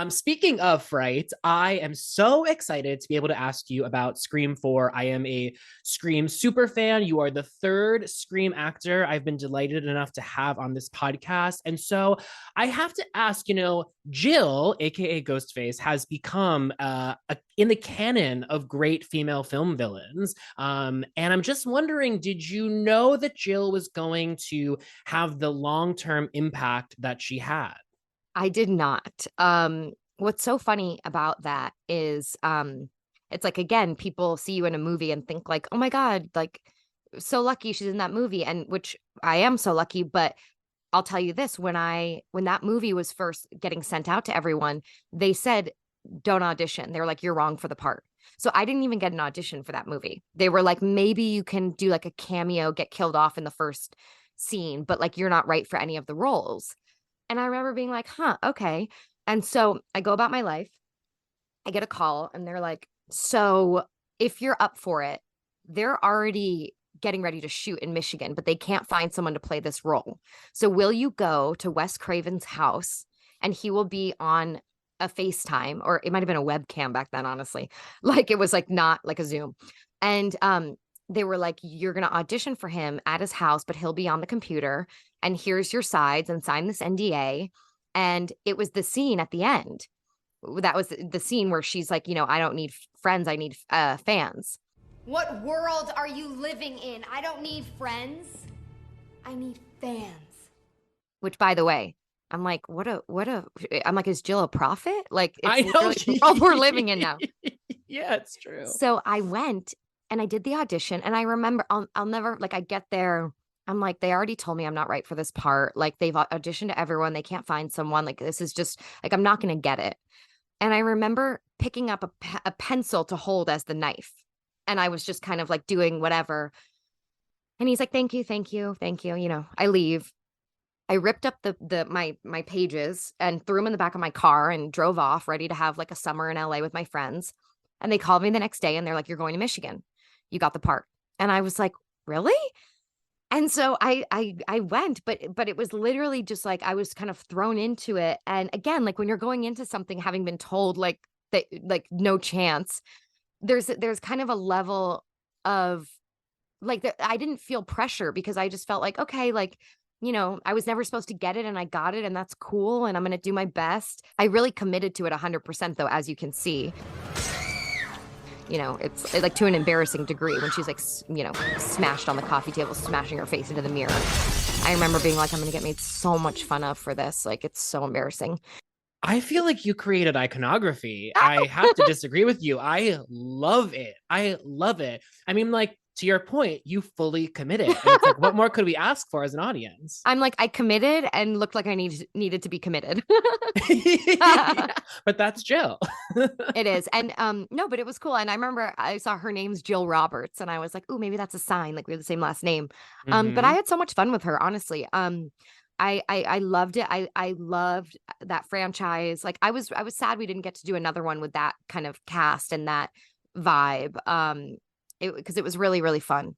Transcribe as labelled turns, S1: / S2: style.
S1: Speaking of Fright, I am so excited to be able to ask you about Scream 4. I am a Scream super fan. You are the third Scream actor I've been delighted enough to have on this podcast. And so I have to ask, Jill, aka Ghostface, has become in the canon of great female film villains. And I'm just wondering, did you know that Jill was going to have the long-term impact that she had?
S2: I did not. What's so funny about that is it's like again, people see you in a movie and think like, "Oh my God, like so lucky she's in that movie." And which I am so lucky, but I'll tell you this, when that movie was first getting sent out to everyone, they said don't audition. They were like, "You're wrong for the part." So I didn't even get an audition for that movie. They were like, "Maybe you can do like a cameo, get killed off in the first scene, but like you're not right for any of the roles." And I remember being like, huh, okay. And so I go about my life. I get a call and they're like, so if you're up for it, they're already getting ready to shoot in Michigan, but they can't find someone to play this role. So will you go to Wes Craven's house and he will be on a FaceTime, or it might have been a webcam back then, honestly. Like it was like not like a Zoom. And they were like, you're gonna audition for him at his house, but he'll be on the computer and here's your sides and sign this NDA. And it was the scene at the end. That was the scene where she's like, I don't need friends, I need fans.
S3: What world are you living in? I don't need friends. I need fans.
S2: Which, by the way, I'm like, I'm like, is Jill a prophet? Like, it's
S1: I know.
S2: literally the world we're living in now.
S1: Yeah, it's true.
S2: So I went and I did the audition, and I remember I'll never like I get there. I'm like, they already told me I'm not right for this part. Like they've auditioned to everyone. They can't find someone. Like this is just like I'm not gonna get it. And I remember picking up a pencil to hold as the knife. And I was just kind of like doing whatever. And he's like, thank you, thank you, thank you. I leave. I ripped up my pages and threw them in the back of my car and drove off, ready to have like a summer in LA with my friends. And they called me the next day and they're like, you're going to Michigan. You got the part. And I was like, really? And so I went, but it was literally just like I was kind of thrown into it. And again, like when you're going into something having been told like that, like no chance, there's kind of a level of like that I didn't feel pressure because I just felt like, okay, like, I was never supposed to get it and I got it and that's cool and I'm gonna do my best. I really committed to it 100% though, as you can see. It's like to an embarrassing degree when she's like, smashed on the coffee table, smashing her face into the mirror. I remember being like, I'm going to get made so much fun of for this. Like, it's so embarrassing.
S1: I feel like you created iconography. I have to disagree with you. I love it. I love it. I mean, like, to your point, you fully committed. And it's like, what more could we ask for as an audience?
S2: I'm like, I committed and looked like I needed to be committed.
S1: Yeah, but that's Jill.
S2: It is. And no, but it was cool. And I remember I saw her name's Jill Roberts and I was like, oh, maybe that's a sign. Like we have the same last name. But I
S1: Hmm.
S2: had so much fun with her, honestly. I loved it. I loved that franchise. Like I was sad we didn't get to do another one with that kind of cast and that vibe. Because it was really, really fun.